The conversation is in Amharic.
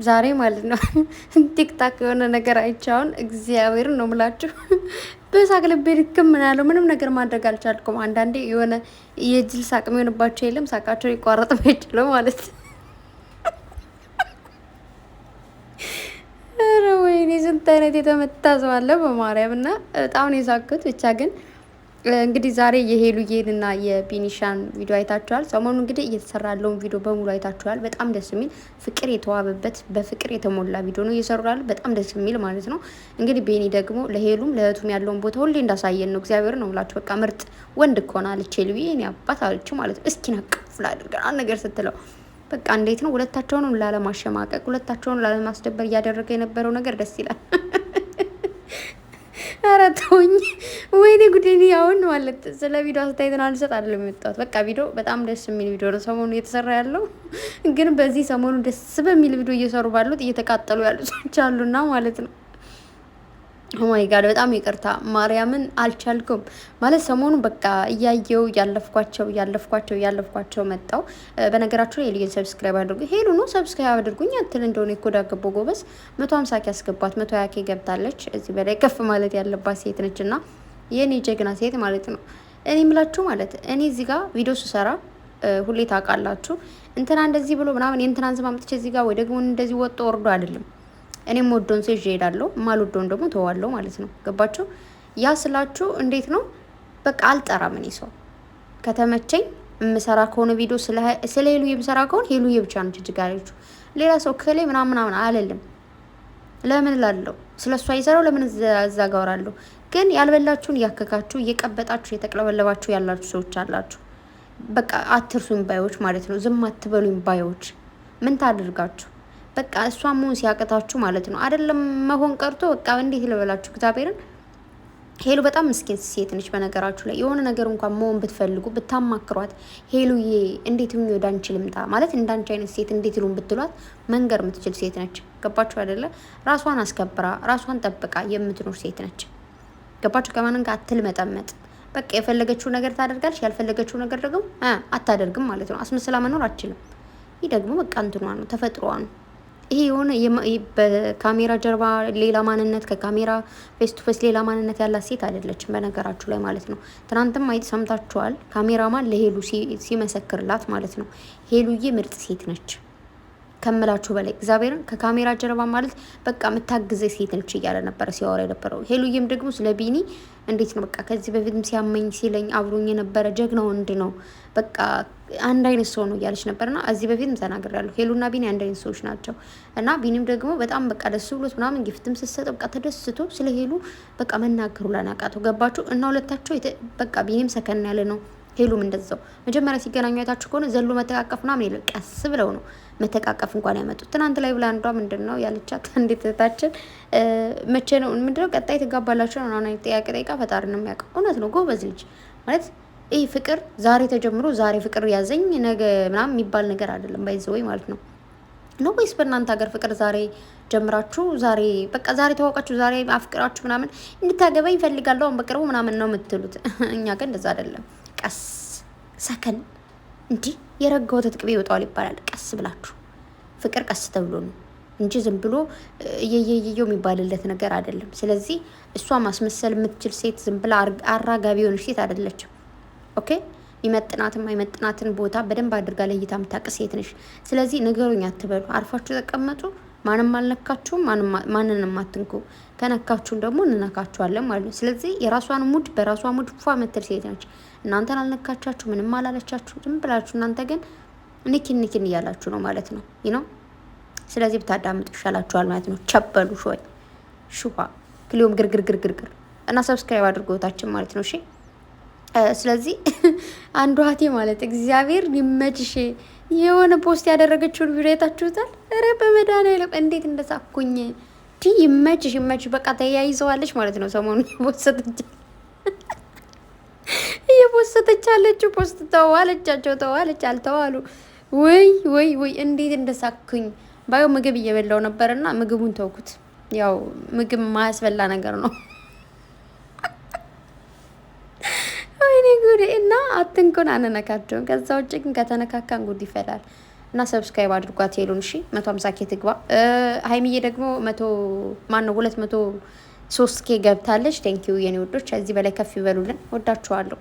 ዛሬ ማለት ነው ቲክታክ የሆነ ነገር አይቻውን እግዚአብሔር ነው ምላችሁ በሳቅ ልቤ ድክም ምን ያለው ምንም ነገር ማድረግ አልቻልኩም። አንዳንዴ የሆነ የጅል ሳቅ የሚሆንባቸው የለም ሳቃቸው ይቋረጥ ማይችለው ማለት ኧረ ወይኔ ስንት አይነት የተመታ ሰው አለ በማርያም እና በጣም ነው የሳቅሁት ብቻ ግን እንግዲህ ዛሬ የሄሉዬንና የቢኒሻን ቪዲዮ አይታችኋል። ሰሞኑ እንግዲህ እየተሰራ ያለውን ቪዲዮ በሙሉ አይታችኋል። በጣም ደስ የሚል ፍቅር የተዋበበት በፍቅር የተሞላ ቪዲዮ ነው እየሰሩ ያሉ በጣም ደስ የሚል ማለት ነው። እንግዲህ ቤኒ ደግሞ ለሄሉም ለእህቱም ያለውን ቦታ ሁሌ እንዳሳየን ነው። እግዚአብሔር ነው ብላችሁ በቃ ምርጥ ወንድ እኮ ነው አለች ሄሉዬ። እኔ አባት አለች ማለት ነው። እስኪ ነቅፍላ አድርገን አንድ ነገር ስትለው በቃ እንዴት ነው ሁለታቸውንም ላለማሸማቀቅ ሁለታቸውን ላለማስደበር እያደረገ የነበረው ነገር ደስ ይላል። ኧረ ተውኝ። ወይኔ ጉዴኒ አሁን ማለት ስለ ቪዲዮ አስተያየትን አልሰጥ አይደለም የመጣሁት። በቃ ቪዲዮ በጣም ደስ የሚል ቪዲዮ ነው ሰሞኑ እየተሰራ ያለው። ግን በዚህ ሰሞኑ ደስ በሚል ቪዲዮ እየሰሩ ባሉት እየተቃጠሉ ያሉ ሰዎች አሉና ማለት ነው። ኦማይ ጋድ በጣም ይቅርታ ማርያምን አልቻልኩም ማለት ሰሞኑን በቃ እያየው ያለፍኳቸው መጣው። በነገራችሁ ላይ ሄሉዬን ሰብስክራይብ አድርጉ። ሄሉ ነው ሰብስክራይብ አድርጉኝ አትል እንደሆነ ይኮዳገቦ ጎበዝ 150 ኬ ያስገባት 120 ኬ ገብታለች። እዚህ በላይ ከፍ ማለት ያለባት ሴት ነች እና የኔ ጀግና ሴት ማለት ነው። እኔ ምላችሁ ማለት እኔ እዚህ ጋር ቪዲዮ ስሰራ ሁሌ ታውቃላችሁ እንትና እንደዚህ ብሎ ምናምን የእንትናን ስም አምጥቼ እዚህ ጋር ወይ ደግሞ እንደዚህ ወጥቶ ወርዶ አይደለም እኔም ወዶን ሰው ይሄዳለሁ ማልወዶን ደግሞ ተዋለው ማለት ነው። ገባችሁ? ያ ስላችሁ እንዴት ነው በቃ አልጠራም። እኔ ሰው ከተመቸኝ የምሰራ ከሆነ ቪዲዮ ስለ ሄሉዬ የምሰራ ከሆነ ሄሉዬ ብቻ ነች እጅግ ያለችው ሌላ ሰው ከሌ ምናምን አለልም። ለምን ላለው ስለሷ ይሰራው ለምን እዛ ጋር ወራለሁ። ግን ያልበላችሁን እያከካችሁ እየቀበጣችሁ የተቅለበለባችሁ ያላችሁ ሰዎች አላችሁ። በቃ አትርሱኝ ባዮች ማለት ነው። ዝም አትበሉኝ ባዮች ምን ታደርጋችሁ? በቃ እሷ መሆን ሲያቅታችሁ ማለት ነው አይደለም መሆን ቀርቶ በቃ እንዴት ልበላችሁ እግዚአብሔርን ሄሉ በጣም ምስኪን ሴት ነች። በነገራችሁ ላይ የሆነ ነገር እንኳን መሆን ብትፈልጉ ብታማክሯት ሄሉዬ እንዴት ሁኚ ወደ አንቺ ልምጣ ማለት እንዳንቺ አይነት ሴት እንዴት ይሉን ብትሏት መንገር የምትችል ሴት ነች። ገባችሁ አይደለ? ራሷን አስከብራ ራሷን ጠብቃ የምትኖር ሴት ነች። ገባችሁ? ከማንም ጋር አትልመጠመጥ። በቃ የፈለገችው ነገር ታደርጋለች፣ ያልፈለገችው ነገር ደግሞ አታደርግም ማለት ነው። አስመስላ መኖር አትችልም። ይህ ደግሞ በቃ እንትኗ ነው፣ ተፈጥሯ ነው። ይሄ የሆነ በካሜራ ጀርባ ሌላ ማንነት ከካሜራ ፌስ ቱ ፌስ ሌላ ማንነት ያላት ሴት አይደለችም። በነገራችሁ ላይ ማለት ነው። ትናንትም አይት ሰምታችኋል። ካሜራማን ለሄሉ ሲመሰክርላት ማለት ነው። ሄሉዬ ምርጥ ሴት ነች ከምላችሁ በላይ እግዚአብሔርን ከካሜራ ጀርባ ማለት በቃ የምታግዘ ሴት ነች እያለ ነበረ ሲያወራ የነበረው። ሄሉዬም ደግሞ ስለ ቢኒ እንዴት ነው በቃ ከዚህ በፊትም ሲያመኝ ሲለኝ አብሮኝ የነበረ ጀግና ወንድ ነው በቃ አንድ አይነት ሰው ነው እያለች ነበርና እዚህ በፊትም ተናግሬያለሁ። ሄሉና ቢኒ አንድ አይነት ሰዎች ናቸው እና ቢኒም ደግሞ በጣም በቃ ደስ ብሎት ምናምን ጊፍትም ስትሰጥ በቃ ተደስቶ ስለ ሄሉ በቃ መናገሩ ላናቃተው ገባችሁ። እና ሁለታቸው በቃ ቢኒም ሰከን ያለ ነው ሄሉም እንደዛው። መጀመሪያ ሲገናኙ አይታችሁ ከሆነ ዘሎ መተቃቀፍ ምናምን የለም ቀስ ብለው ነው መተቃቀፍ እንኳን ያመጡት። ትናንት ላይ ብላ አንዷ ምንድነው ያለቻት እንዴት እህታችን መቼ ነው ምንድነው ቀጣይ ትጋባላችሁ ነው አሁን ጥያቄ ጠይቃ ፈጣሪ ነው የሚያውቀው። እውነት ነው ጎበዝ ልጅ ማለት ይሄ ፍቅር ዛሬ ተጀምሮ ዛሬ ፍቅር ያዘኝ ነገ ምናምን የሚባል ነገር አይደለም ባይዘው ማለት ነው። ነው ወይስ በእናንተ ሀገር ፍቅር ዛሬ ጀምራችሁ ዛሬ በቃ ዛሬ ተዋውቃችሁ ዛሬ አፍቅራችሁ ምናምን እንድታገባኝ እፈልጋለሁ አሁን በቅርቡ ምናምን ነው የምትሉት? እኛ ግን እንደዛ አይደለም። ቀስ ሰከን እንዲህ የረጋ ወተት ቅቤ ይወጣዋል ይባላል። ቀስ ብላችሁ ፍቅር ቀስ ተብሎ ነው እንጂ ዝም ብሎ እየየየየው የሚባልለት ነገር አይደለም። ስለዚህ እሷ ማስመሰል የምትችል ሴት ዝም ብላ አራጋቢ የሆነች ሴት አይደለችም። ኦኬ ይመጥናትም አይመጥናትን ቦታ በደንብ አድርጋ ለይታ የምታውቅ ሴት ነሽ። ስለዚህ ነገሩኝ አትበሉ፣ አርፋችሁ ተቀመጡ። ማንም አልነካችሁም፣ ማንንም አትንኩ። ከነካችሁም ደግሞ እንነካችኋለን ማለት ነው። ስለዚህ የራሷን ሙድ በራሷ ሙድ ፏ መትል ሴት ነች። እናንተን አልነካቻችሁ፣ ምንም አላለቻችሁ። ዝም ብላችሁ እናንተ ግን ንኪን እያላችሁ ነው ማለት ነው ነው። ስለዚህ ብታዳምጡ ይሻላችኋል ማለት ነው። ቸበሉ ሾይ ሹሃ ክሊዮም ግርግር እና ሰብስክራይብ አድርጎታችን ማለት ነው። እሺ ስለዚህ አንዱ ሀቴ ማለት እግዚአብሔር ይመችሽ የሆነ ፖስት ያደረገችውን ቪዲዮ አይታችሁታል? ኧረ በመድኃኒዓለም እንዴት እንደሳኩኝ ዲ ይመችሽ በቃ ተያይዘዋለች ማለት ነው። ሰሞኑን እየፖስተች አለችው ፖስት ተዋለች አልተዋሉ ወይ እንዴት እንደሳኩኝ ባየው ምግብ እየበላው ነበርና ምግቡን ተውኩት። ያው ምግብ ማያስበላ ነገር ነው። ወይኔ ጉዴ! እና አትንኩን አንነካቸውም። ከዛ ውጭ ግን ከተነካካን ጉድ ይፈላል። እና ሰብስክራይብ አድርጓት ሄሉን። እሺ 150 ኬ ትግባ። ሀይሚዬ ደግሞ 203 ኬ ገብታለች። ቴንኪዩ የኔ ወዶች፣ ከዚህ በላይ ከፍ ይበሉልን። ወዳችኋለሁ።